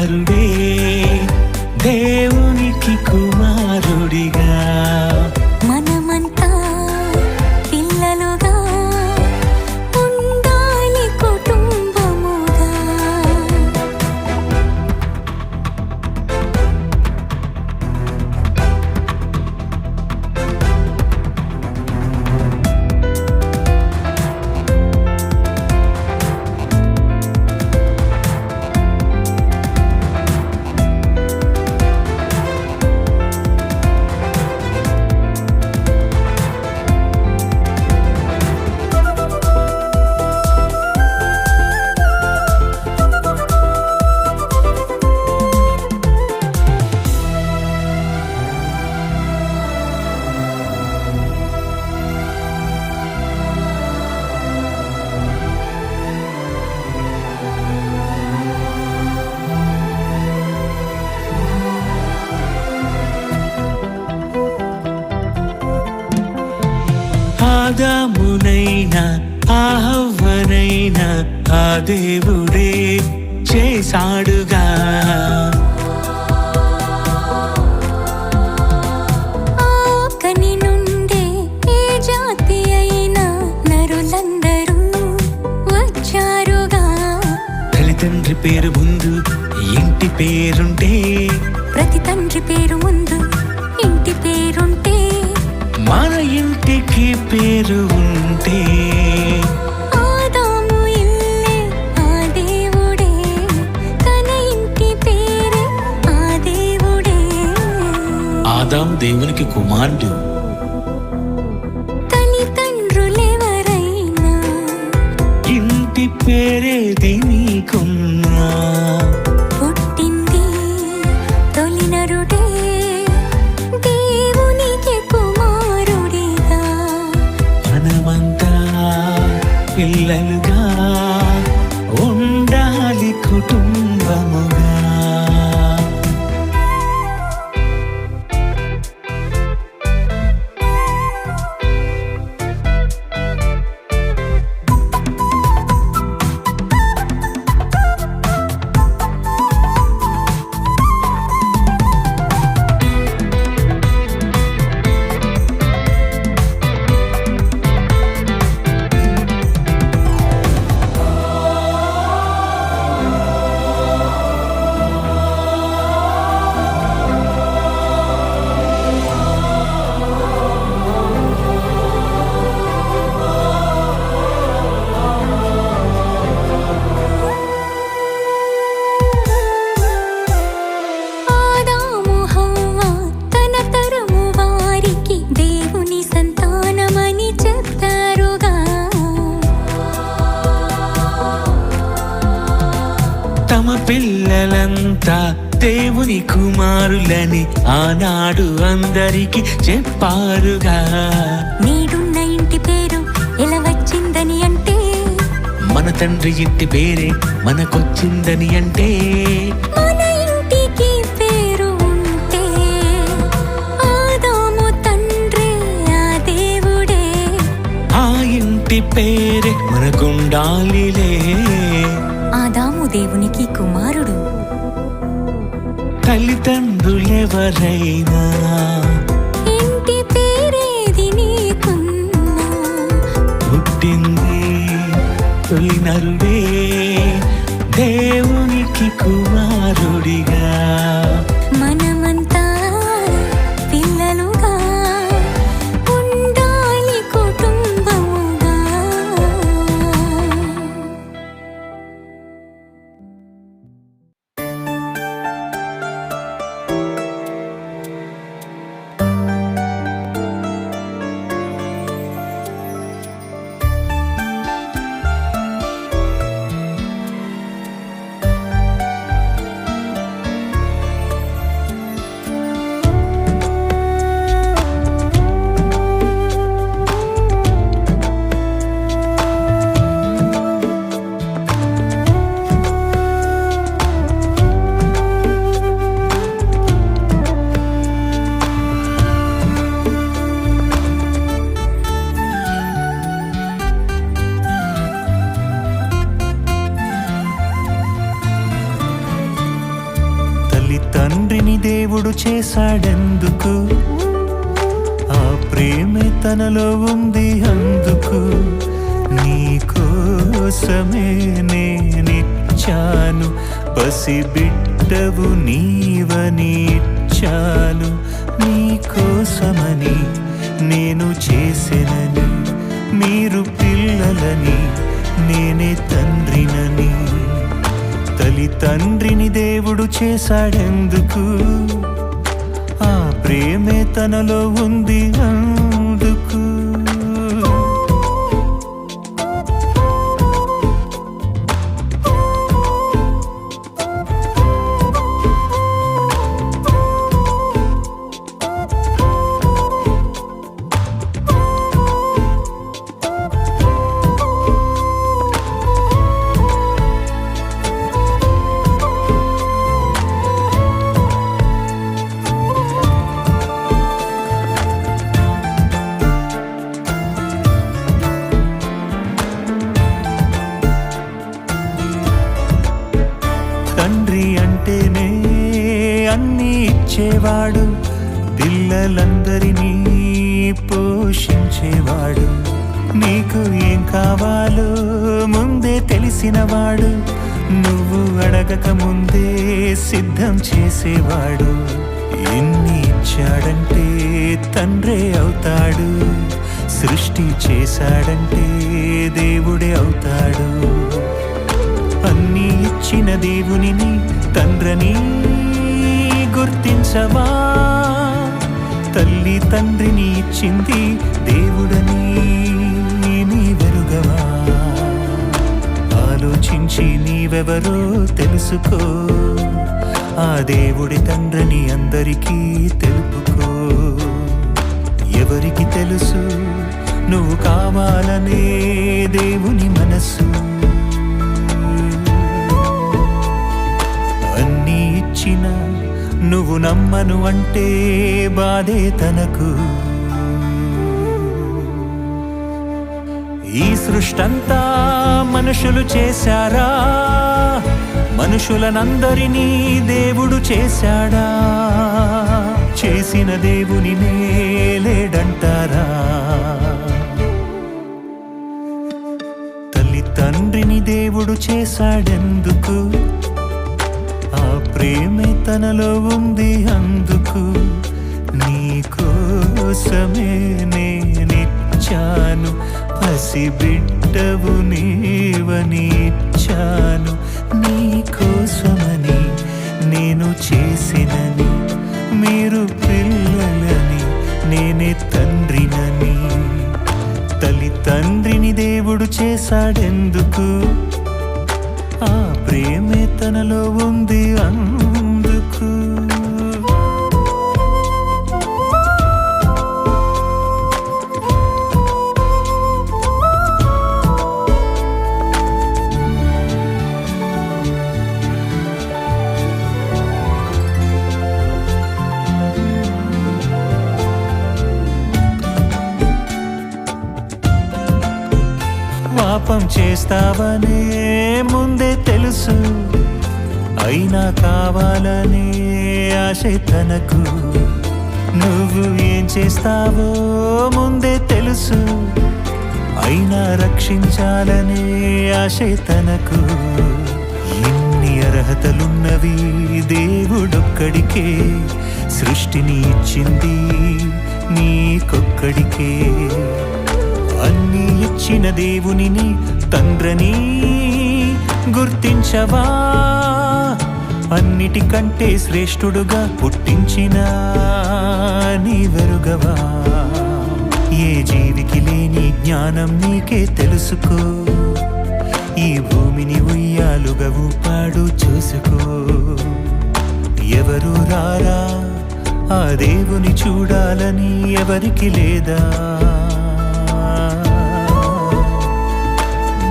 నరుడే దేవునికి కుమారుడిగా మనమంతా పిల్లలుగా ఉండాలి కుటుంబముగా. ఆదామునైనా ఆ హవ్వనైనా ఆ దేవుడే చేశాడుగా. ఆకని నుండే ఏ జాతి అయినా నరులందరూ వచ్చారుగా. తల్లిదండ్రి పేరు ముందు ఇంటి పేరుంటే, ప్రతి తండ్రి పేరు ముందు ఇంటి పేరుంటే, మన ఇంటికి పేరు ఉంటే, ఆదాము ఇల్లే ఆ దేవుడే, తన ఇంటి పేరే ఆ దేవుడే. ఆదాము దేవునికి కుమారుడు. తల్లిదండ్రులెవరైనా ఇంటి పేరేది నీకున్నా, పుట్టింది తొలి నరుడే దేవునికి కుమారుడిగా. మనమంతా పిల్లలుగా ఉండాలి కుటుంబముగా. ఆదాము హవ్వ తన తరము వారికి దేవుని సంతానమని చెప్తారుగా. తమ పిల్లలంతా దేవుని కుమారులని ఆనాడు అందరికి చెప్పారుగా. నేడున్న ఇంటి పేరు ఎలా వచ్చిందని అంటే, మన తండ్రి ఇంటి పేరే మనకొచ్చిందని అంటే, మన ఇంటికి పేరు ఉంటే, ఆదాము తండ్రి ఆ దేవుడే, ఆ ఇంటి పేరే మనకుండాలిలే. ఆదాము దేవునికి కుమారుడు. తల్లిదండ్రులెవరైనా ఇంటి పేరేది నీకున్నా, పుట్టింది తొలి నరుడే దేవునికి కుమారుడిగా. మనమంతా పిల్లలుగా ఉండాలి కుటుంబముగా. చేశాడెందుకు? ఆ ప్రేమే తనలో ఉంది అందుకు. నీ కోసమే నేనిచ్చాను, పసిబిడ్డవు నీవని ఇచ్చాను. నీ కోసమని నేను చేసెనని, మీరు పిల్లలని నేనే తండ్రినని. తల్లి తండ్రిని దేవుడు చేశాడెందుకు? ఆ ప్రేమే తనలో ఉంది అందుకు. తండ్రి అంటేనే అన్నీ ఇచ్చేవాడు, పిల్లలందరినీ పోషించేవాడు. నీకు ఏం కావాలో ముందే తెలిసినవాడు, నువ్వు అడగక ముందే సిద్ధం చేసేవాడు. ఎన్ని ఇచ్చాడంటే తండ్రే అవుతాడు, సృష్టి చేశాడంటే దేవుడే అవుతాడు. అన్నీ ఇచ్చిన దేవునిని తండ్రిని గుర్తించవా? తల్లి తండ్రిని ఇచ్చింది దేవుడని నీవెరుగవా? ఆలోచించి నీవెవరో తెలుసుకో, ఆ దేవుడి తండ్రిని అందరికీ తెలుపుకో. ఎవరికి తెలుసు నువ్వు కావాలనే దేవుని మనసు? అన్నీ ఇచ్చిన నువ్వు నమ్మను అంటే బాధే తనకు. ఈ సృష్టంతా మనుషులు చేశారా? మనుషులనందరినీ దేవుడు చేశాడా? చేసిన దేవుని లేడంటారా? తల్లి తండ్రిని దేవుడు చేశాడెందుకు? ఆ ప్రేమే తనలో ఉంది అందుకు. నీ కోసమే నేనిచ్చాను, పసిబిడ్డవు నీవని ఇచ్చాను. నీ కోసమని నేను చేసినని, మీరు పిల్లలని నేనే తండ్రినని. తల్లి తండ్రిని దేవుడు చేశాడెందుకు? ఆ ప్రేమే తనలో ఉంది అందుకు. పాపం చేస్తావనే ముందే తెలుసు, అయినా కావాలనే ఆశ తనకు. నువ్వు ఏం చేస్తావో ముందే తెలుసు, అయినా రక్షించాలనే ఆశ తనకు. ఇన్ని అర్హతలున్నవి దేవుడొక్కడికే, సృష్టిని ఇచ్చింది నీకొక్కడికే. అన్నీ ఇచ్చిన దేవునిని తండ్రిని గుర్తించవా? అన్నిటికంటే శ్రేష్ఠుడుగా పుట్టించిన నీవెరుగవా? ఏ జీవికి లేని జ్ఞానం నీకే తెలుసుకో, ఈ భూమిని ఉయ్యాలుగా ఊపాడు చూసుకో. ఎవరు రారా ఆ దేవుని చూడాలని ఎవరికి లేదా?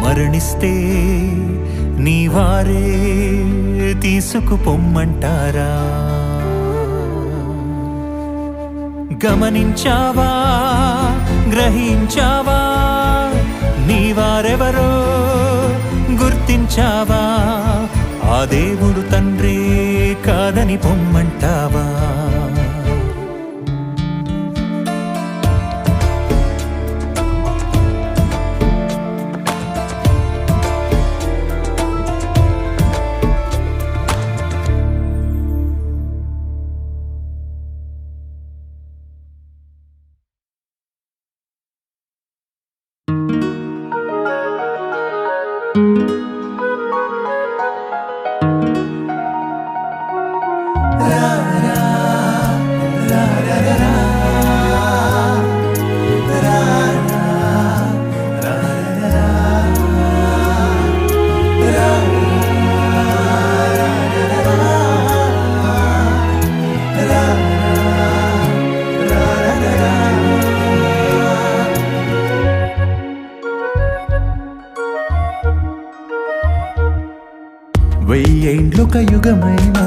మరణిస్తే నీ వారే తీసుకుపొమ్మంటారా? గమనించావా, గ్రహించావా? నీ వారెవరో గుర్తించావా? ఆ దేవుడు తండ్రే కాదని పొమ్మంటావా? వెయ్యేండ్లొక యుగమైనా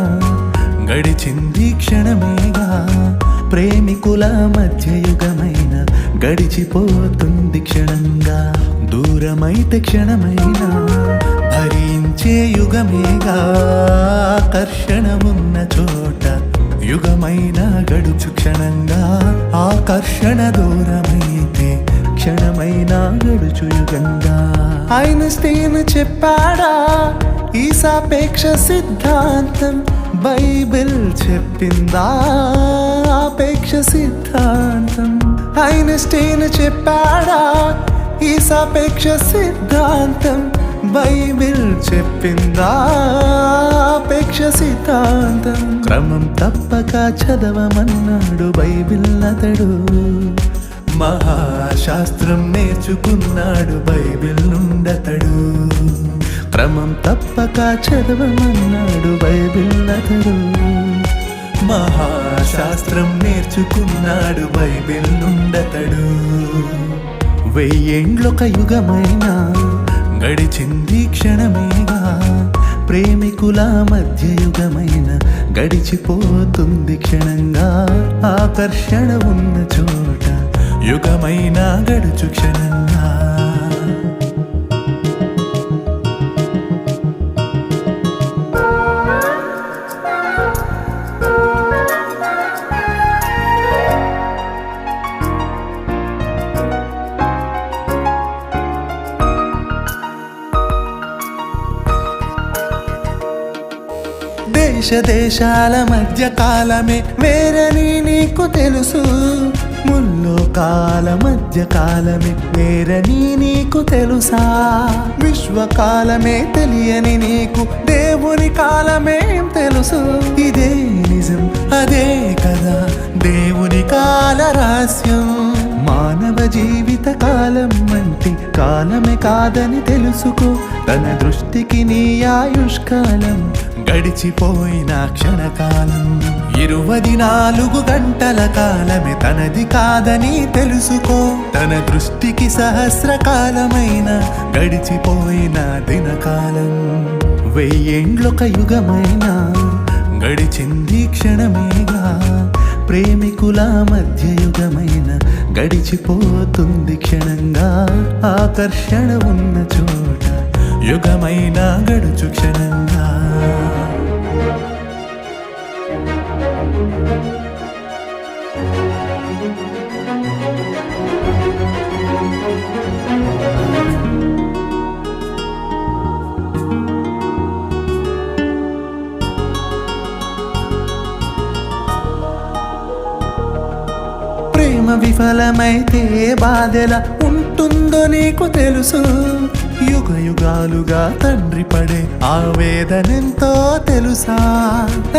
గడిచింది క్షణమేగా, ప్రేమికుల మధ్య యుగమైన గడిచిపోతుంది క్షణంగా. దూరమైతే క్షణమైనా భరించే యుగమేగా, ఆకర్షణ ఉన్న చోట యుగమైన గడుచు క్షణంగా. ఆకర్షణ దూరమైతే క్షణమైనా గడుచు యుగంగా. ఐన్స్టీన్ చెప్పాడా ఈ సాపేక్ష సిద్ధాంతం? బైబిల్ చెప్పిందా ఆపేక్ష సిద్ధాంతం? ఐన్స్టీన్ చెప్పాడా ఈ సాపేక్ష సిద్ధాంతం? బైబిల్ చెప్పిందా ఆపేక్ష సిద్ధాంతం? క్రమం తప్పక చదవమన్నాడు బైబిల్ అతడు, మహాశాస్త్రం నేర్చుకున్నాడు బైబిల్ నుండతడు. క్రమం తప్పక చదవమన్నాడు బైబిల్ అతడు, మహాశాస్త్రం నేర్చుకున్నాడు బైబిల్ నుండతడు. వెయ్యేండ్లొక యుగమైనా గడిచింది క్షణమేగా, ప్రేమికుల మధ్య యుగమైన గడిచిపోతుంది క్షణంగా. ఆకర్షణ ఉన్న చోట యుగమైన గడుచు క్షణంగా. దేశ దేశాల మధ్య కాలమే వేరని నీకు తెలుసు, ముల్లోకాల మధ్య కాలమే వేరని నీకు తెలుసా? విశ్వకాలమే తెలియని నీకు దేవుని కాలమే తెలుసు. ఇదే నిజం అదే కదా దేవుని కాల రహస్యం. మానవ జీవిత కాలం అంటే కాలమే కాదని తెలుసుకో. తన దృష్టికి నీ ఆయుష్కాలం గడిచిపోయిన క్షణకాలం. 24 గంటల కాలమే తనది కాదని తెలుసుకో. తన దృష్టికి సహస్రకాలమైన గడిచిపోయిన దినకాలం. వెయ్యేండ్లొక యుగమైనా గడిచింది క్షణమేగా, ప్రేమికుల మధ్య యుగమైన గడిచిపోతుంది క్షణంగా. ఆకర్షణ ఉన్న చోట యుగమైన గడుచు క్షణంగా. ప్రేమ విఫలమైతే బాధెలా ఉంటుందో నీకు తెలుసు. యుగ యుగాలుగా తండ్రి పడే ఆవేదనెంతో తెలుసా?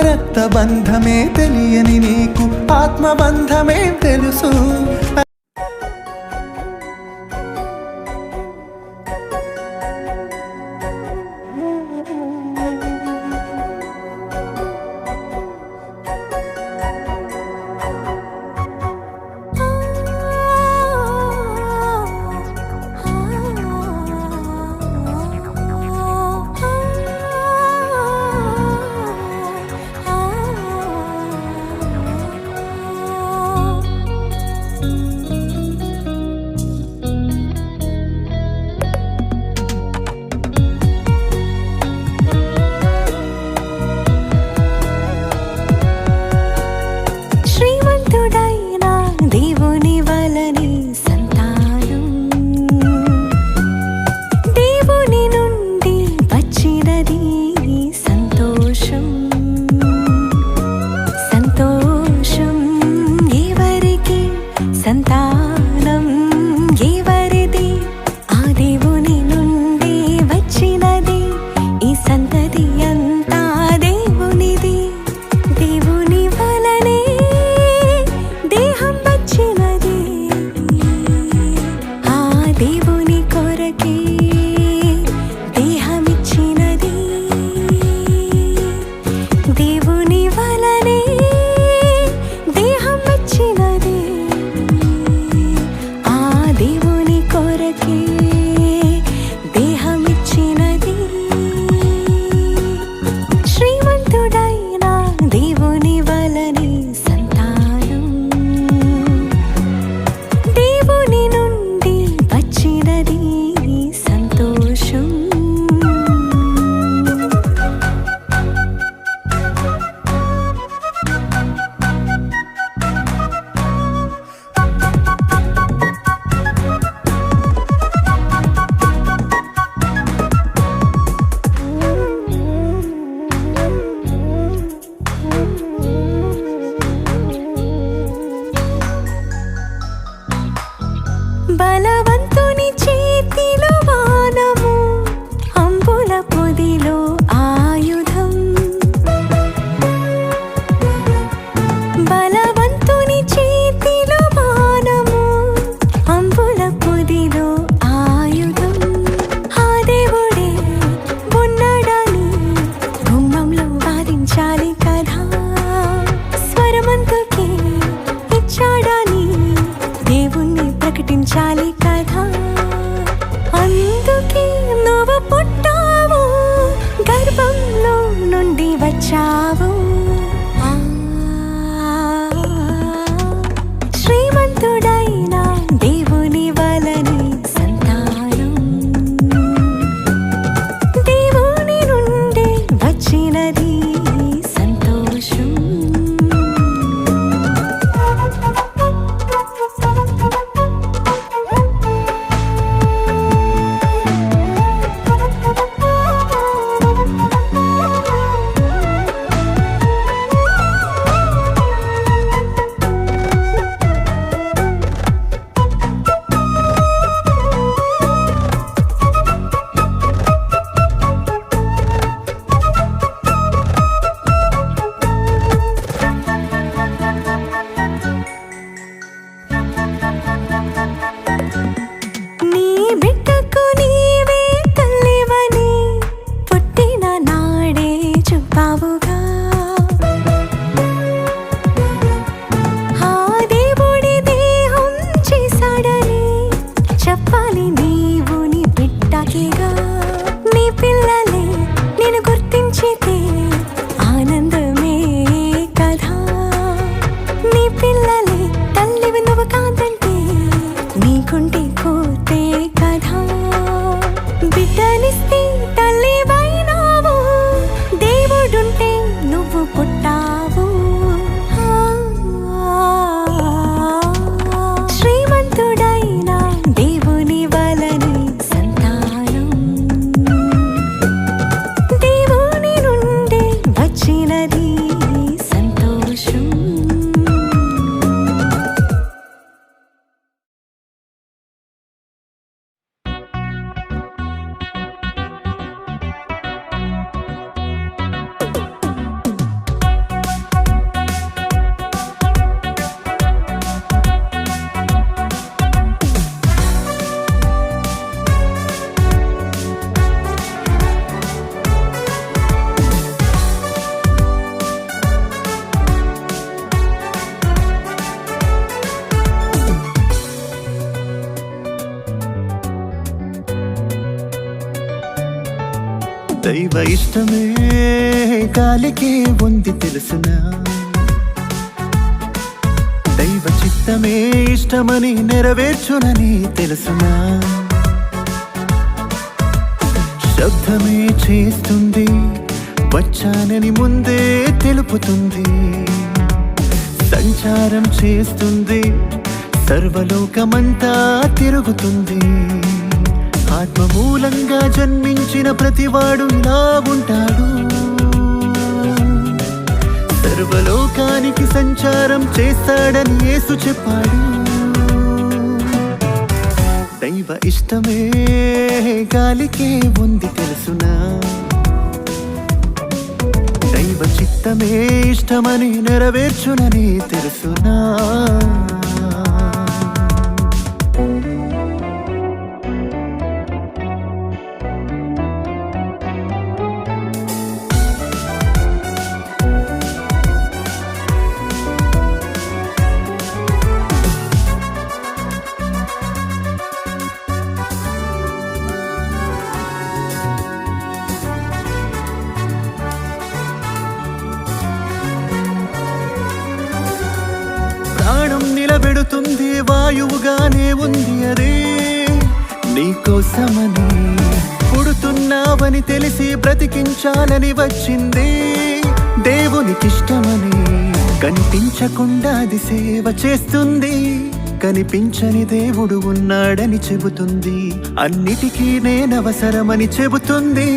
రక్తబంధమే తెలియని నీకు ఆత్మబంధమే తెలుసు. దైవ ఇష్టమే గాలికే ఉంది తెలుసునా, దైవ చిత్తమే ఇష్టమని నెరవేర్చునని తెలుసునా. శబ్దమే చేస్తుంది వచ్చానని ముందే తెలుపుతుంది, సంచారం చేస్తుంది సర్వలోకమంతా తిరుగుతుంది. ఆత్మ మూలంగా జన్మించిన ప్రతివాడు ఇలా ఉంటాడు, సర్వలోకానికి సంచారం చేస్తాడని యేసు చెప్పాడు. దైవ ఇష్టమే గాలికే ఉంది తెలుసునా, దైవ చిత్తమే ఇష్టమని నెరవేర్చునని తెలుసునా. ప్రాణం నిలబెడుతుంది వాయువుగానే ఉంది అదే నీకోసమని, పుడుతున్నావని తెలిసి బ్రతికించాలని వచ్చింది దేవునికిష్టమని. కనిపించకుండా అది సేవ చేస్తుంది, కనిపించని దేవుడు ఉన్నాడని చెబుతుంది. అన్నిటికీ నేనవసరమని చెబుతుంది,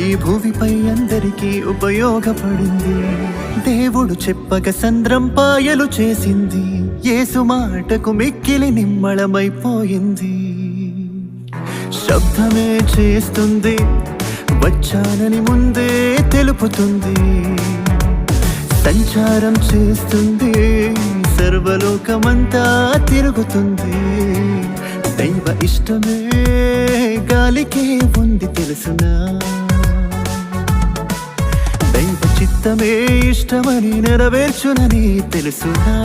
ఈ భూమిపై అందరికీ ఉపయోగపడింది. దేవుడు చెప్పక సంద్రం పాయలు చేసింది, యేసు మాటకు మిక్కిలి నిమ్మళమైపోయింది. శబ్దమే చేస్తుంది వచ్చానని ముందే తెలుపుతుంది, సంచారం చేస్తుంది సర్వలోకమంతా తిరుగుతుంది. దైవ ఇష్టమే గాలికే ఉంది తెలుసునా, దైవ చిత్తమే ఇష్టమని నెరవేర్చునని తెలుసునా.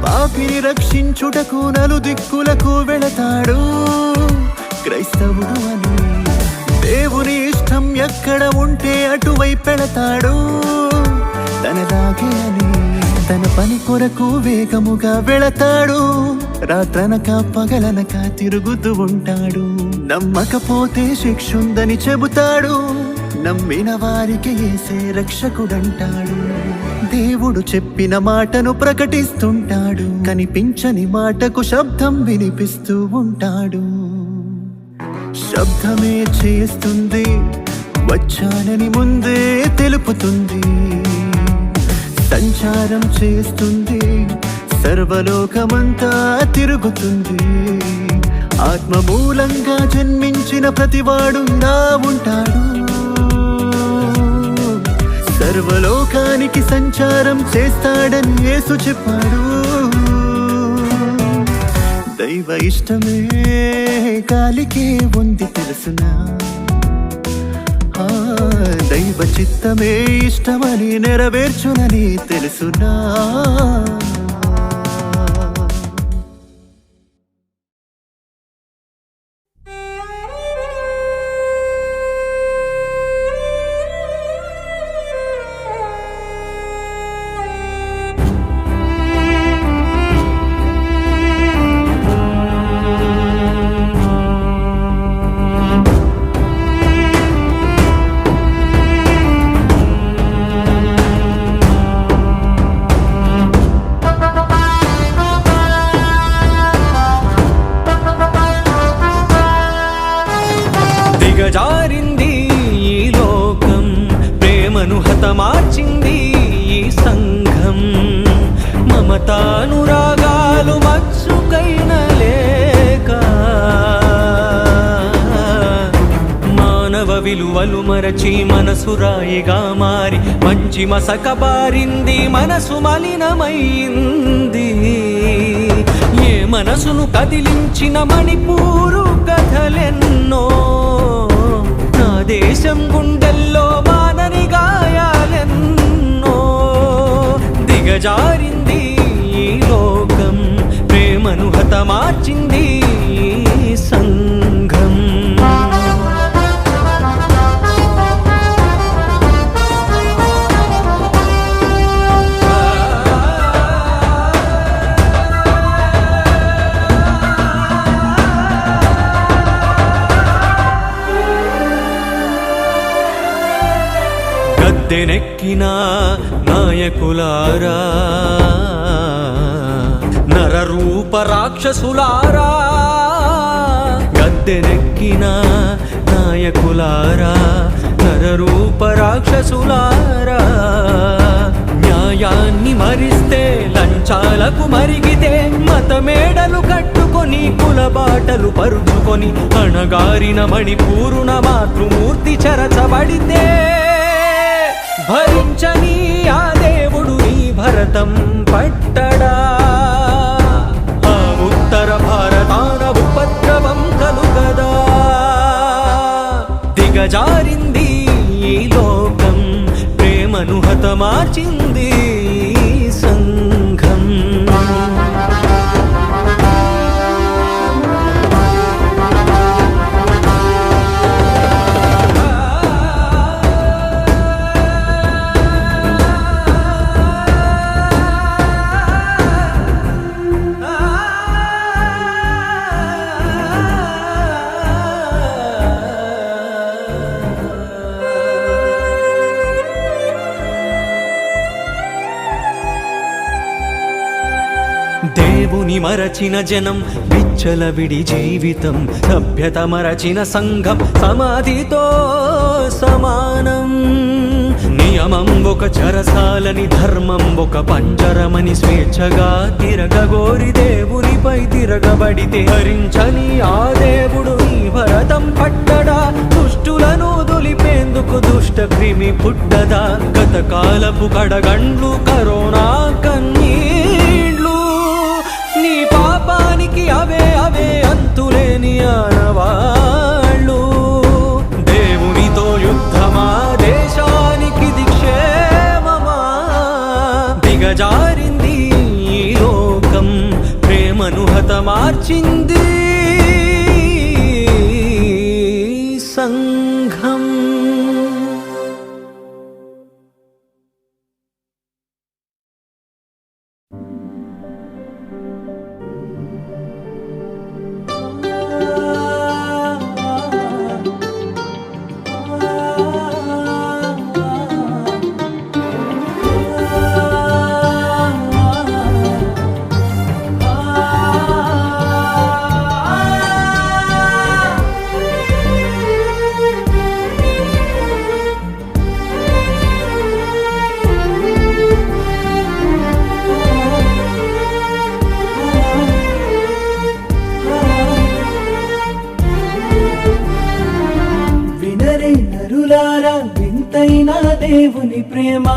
పాపిని రక్షించుటకు నలుదిక్కులకు వెళతాడు క్రైస్తవుడు అని. దేవుని ఇష్టం ఎక్కడ ఉంటే అటువైపు వెళతాడు తనలాగే అని. తన పని కొరకు వేగముగా వెళతాడు, రాత్రనక పగలనక తిరుగుతూ ఉంటాడు. నమ్మకపోతే శిక్షుందని చెబుతాడు, నమ్మిన వారికి యేసే రక్షకుడంటాడు. దేవుడు చెప్పిన మాటను ప్రకటిస్తుంటాడు, కనిపించని మాటకు శబ్దం వినిపిస్తూ ఉంటాడు. శబ్దమే చేస్తుంది వచ్చానని ముందే తెలుపుతుంది, సంచారం చేస్తుంది సర్వలోకమంతా తిరుగుతుంది. ఆత్మ మూలంగా జన్మించిన ప్రతివాడు ఇలా ఉంటాడు, సర్వలోకానికి సంచారం చేస్తాడని యేసు చెప్పాడు. దైవ ఇష్టమే గాలికే ఉంది తెలుసునా, దైవ చిత్తమే ఇష్టమని నెరవేర్చునని తెలుసునా. విలువలు మరచి మనసు రాయిగా మారి మంచి మసక బారింది, మనసు మలినమైంది. ఏ మనసును కదిలించిన మణిపూరు కథలెన్నో, నా దేశం గుండెల్లో మానని గాయాలెన్నో. దిగజారింది ఈ లోకం, ప్రేమను హతమార్చింది ఈ సంఘం. గద్దెనెక్కిన నాయకులారా, నరరూప రాక్షసులారా. గద్దెనెక్కిన నాయకులారా, నరరూప రాక్షసులారా. న్యాయాన్ని మరిస్తే లంచాలకు మరిగితే, మతమేడలు కట్టుకొని కులబాటలు పరుచుకొని అణగారిన మణిపూరున మాతృమూర్తి చెరచబడితే, భరించని ఆ దేవుడు నీ భరతం పట్టడా. ఆ ఉత్తర భారతాన ఉపద్రవం కలుగదా. దిగజారింది ఈ లోకం, ప్రేమను హతమార్చింది ఈ సంఘం. దేవుని మరచిన జనం, విచ్చలవిడి జీవితం, సభ్యత మరచిన సంఘం సమాధితో సమానం. నియమం ఒక చెరసాలని, ధర్మం ఒక పంజరమని స్వేచ్ఛగా తిరగగోరి దేవునిపై తిరగబడితే, హరించని ఆ దేవుడు నీ భరతం పట్టడా. దుష్టులను దులిపేందుకు దుష్ట క్రిమి పుట్టదా. గతకాలపు కడగండ్లు కరోనా కన్నీళ్ళు, నీ పాపానికి అవే అవే అంతులేని ఆనవాళ్ళు. దేవునితో యుద్ధమా, దేశానికి దిక్షేమమా. దిగజారింది ఈ లోకం, ప్రేమను హతమార్చింది సంఘం. వింతైన దేవుని ప్రేమ,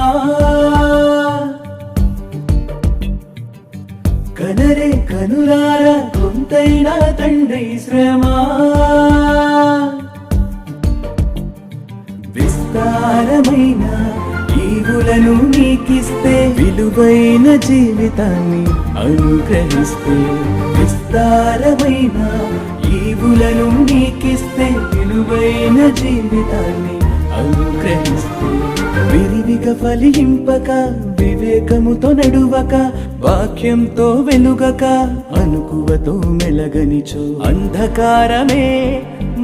కనరే కనులారా కొంతైన తండ్రి శ్రమ. విస్తారమైన ఈవులను నీకిస్తే, విలువైన జీవితాన్ని అనుగ్రహిస్తే. విస్తారమైన ఈవులను నీకిస్తే, విలువైన జీవితాన్ని అనుగ్రహిస్తే. విరివిగా ఫలింపక, వివేకముతో నడువక, వాక్యంతో వెలుగక, అనుకువతో మెలగనిచో. అంధకారమే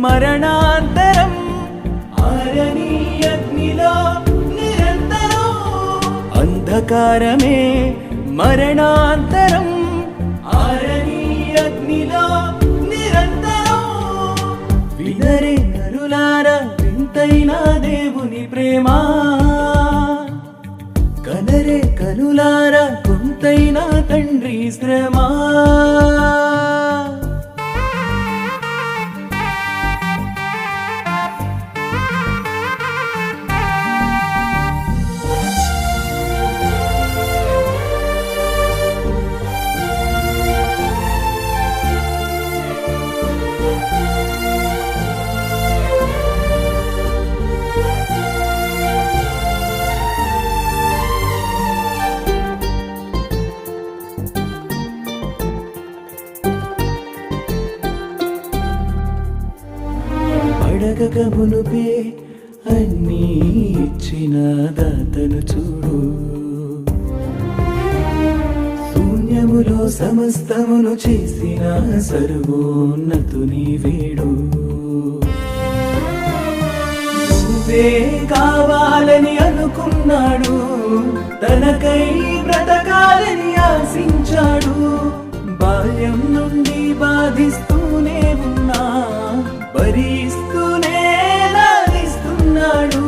మరణాంతరం, ఆరని అగ్నిలో నిరంతరం. అంధకారమే మరణాంతరం, ఆరని అగ్నిలో నిరంతరం. వినరే నరులారా వింతైన దేవుని ప్రేమ, కనరే కనులారా కొంతైన తండ్రి శ్రమ. అన్నీ ఇచ్చిన దాతను చూడు, శూన్యములో సమస్తమును చేసిన సర్వోన్నతుని వేడు. నువ్వే కావాలని అనుకున్నాడు, తనకై బ్రతకాలని ఆశించాడు. బాల్యం నుండి బాధిస్తూనే ఉన్నా, భరిస్తూనే లాలిస్తున్నాడు.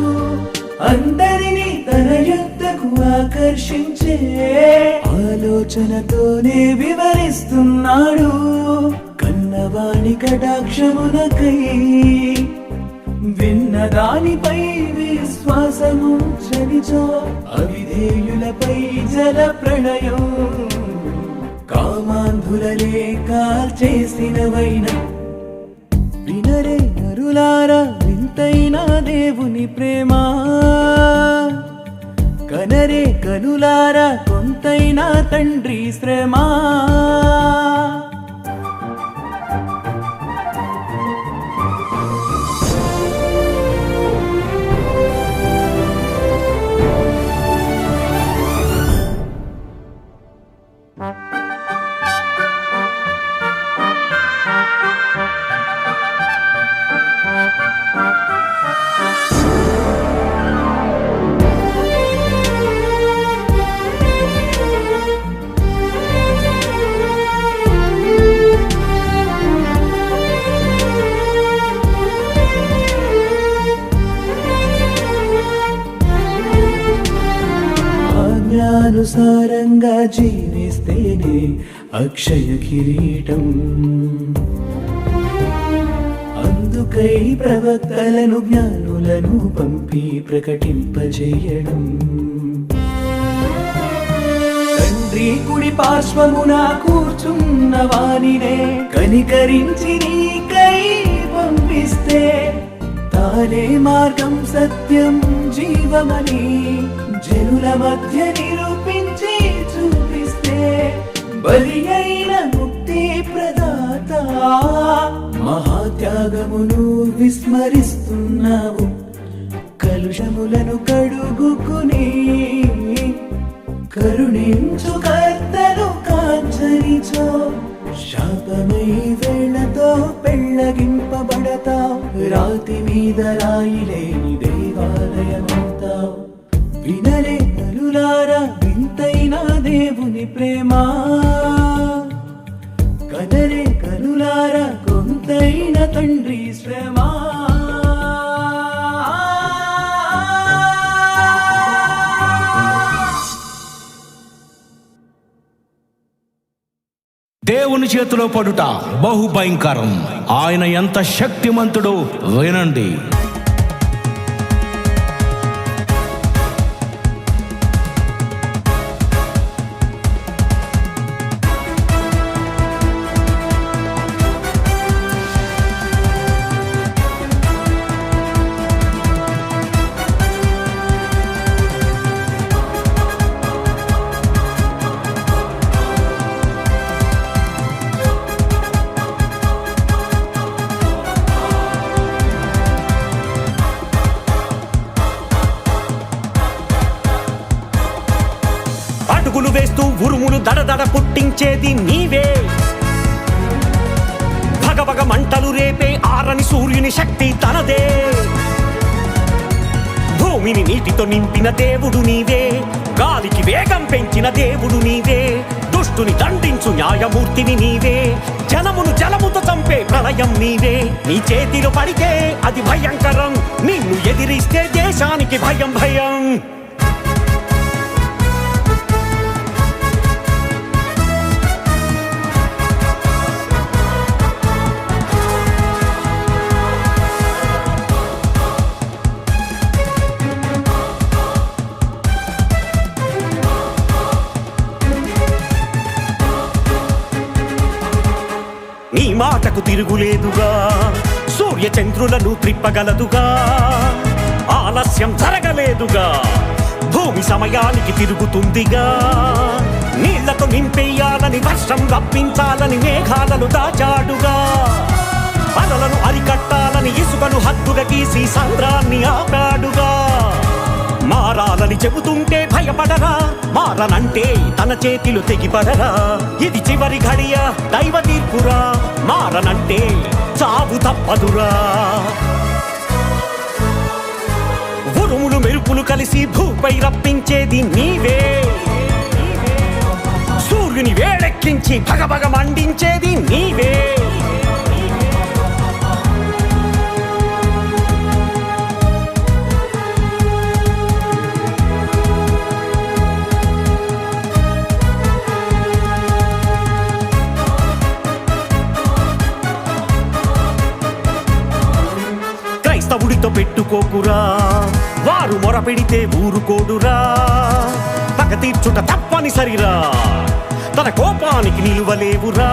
అందరినీ తన యుద్ధకు ఆకర్షించే ఆలోచనతోనే వివరిస్తున్నాడు. కన్నవాణి కటాక్షమునకై విన్నదానిపై విశ్వాసము చనిచో, అవిధేయులపై జల ప్రళయం కామాంధులనే కాల్చేసినవైన. వినరే నరులారా వింతైన దేవుని ప్రేమ, కనరే కనులారా కొంతైనా తండ్రి శ్రమ. ఆజ్ఞానుసారంగా జీవిస్తేనే అక్షయ కిరీటం. అందుకై ప్రవక్తలను జ్ఞానులను పంపి ప్రకటింపజేయడం. తండ్రి కుడి పార్శ్వమున కూర్చున్న వానినే కనికరించి నీకై పంపిస్తే, తానే మార్గం సత్యం జీవమని జనుల మధ్య నిరూపించి చూపిస్తే, బలి అయిన ముక్తి ప్రదాత మహాత్యాగమును విస్మరిస్తున్నావు. కలుషములను కడుగుకుని కరుణించు కర్తను కాంచనిచో, శాపమై వేళతో పెళ్ళగింపబడతావు. రాతి మీద రాయిలేని దేవాలయమవుతావు. వినరే నరులారా వింతైన దేవుని ప్రేమ, కనరే కనులారా కొంతైన తండ్రి శ్రమ. దేవుని చేతిలో పడుట బహుభయంకరం. ఆయన ఎంత శక్తిమంతుడో వినండి. అడుగులు వేస్తూ ఉరుములు దడదడ పుట్టించేది నీవే. భగభగ మంటలు రేపే ఆరని సూర్యుని శక్తి తనదే. భూమిని నీటితో నింపిన దేవుడు నీవే. గాలికి వేగం పెంచిన దేవుడు నీవే. దుష్టుని దండించు న్యాయమూర్తివి నీవే. జనమును జలముతో చంపే ప్రళయం నీవే. నీ చేతిలో పడితే అది భయంకరం. నిన్ను ఎదిరిస్తే దేశానికి భయం భయం. నీ మాటకు తిరుగులేదుగా. సూర్య చంద్రులను త్రిప్పగలదుగా. ఆలస్యం జరగలేదుగా. భూమి సమయానికి తిరుగుతుందిగా. నీళ్లతో నింపేయాలని వర్షం రప్పించాలని మేఘాలను దాచాడుగా. అలలను అరికట్టాలని ఇసుకను హద్దుగా గీసి సంద్రాన్ని ఆపాడు. చెబుతుంటే భయపడరా మారనంటే తన చేతిలో తెగిపడరా ఇది చివరి ఘడియ దైవ తీర్పురా మారనంటే చావు తప్పదురా ఉరుములు మెరుపులు కలిసి భూపై రప్పించేది నీవే సూర్యుని వేడెక్కించి భగభగ మండించేది నీవే క్రైస్తవుడితో పెట్టుకోకురా వారు మొరపెడితే ఊరుకోడురా పగ తీర్చుట తప్పనిసరిరా తన కోపానికి నిలువలేవురా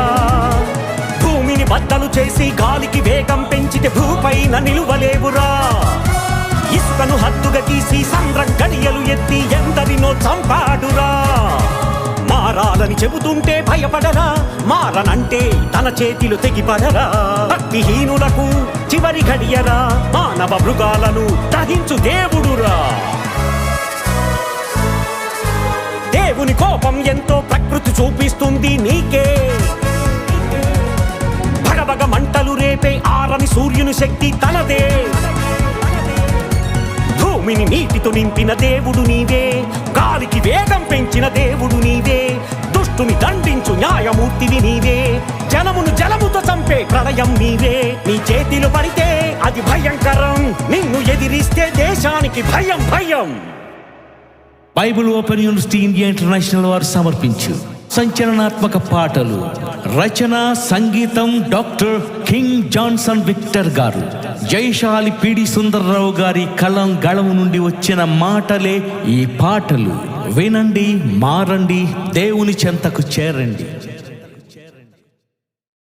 భూమిని బద్దలు చేసి గాలికి వేగం పెంచితే భూపైన నిలువలేవురా ఇసుకను హద్దుగా తీసి సంద్ర గడియలు ఎత్తి ఎందరినో చంపాడురా మారాలని చెబుతుంటే భయపడరా మారనంటే తన చేతిలో తెగిపడరా భక్తిహీనులకు చివరి ఘడియరా మానవ మృగాలను దహించు దేవుడురా దేవుని కోపం ఎంతో ప్రకృతి చూపిస్తుంది నీకే భగభగ మంటలు రేపే ఆరని సూర్యుని శక్తి తనదే భూమిని నీటితో నింపిన దేవుడు నీవే గాలికి వేగం పెంచిన దేవుడు నీవే దుష్టుని దండించు న్యాయమూర్తివి నీవే జనమును జలముతో చంపే ప్రళయం నీవే నీ చేతిలో పడితే అది భయంకరం నిన్ను ఎదిరిస్తే దేశానికి భయం భయం Bible open university India international వారు సమర్పించు సంచలనాత్మక పాటలు రచన సంగీతం డాక్టర్ కింగ్ జాన్సన్ విక్టర్ గారు జయశాలి పిడి సుందర్రావు గారి కలం గళము నుండి వచ్చిన మాటలే ఈ పాటలు వినండి మారండి దేవుని చెంతకు చేరండి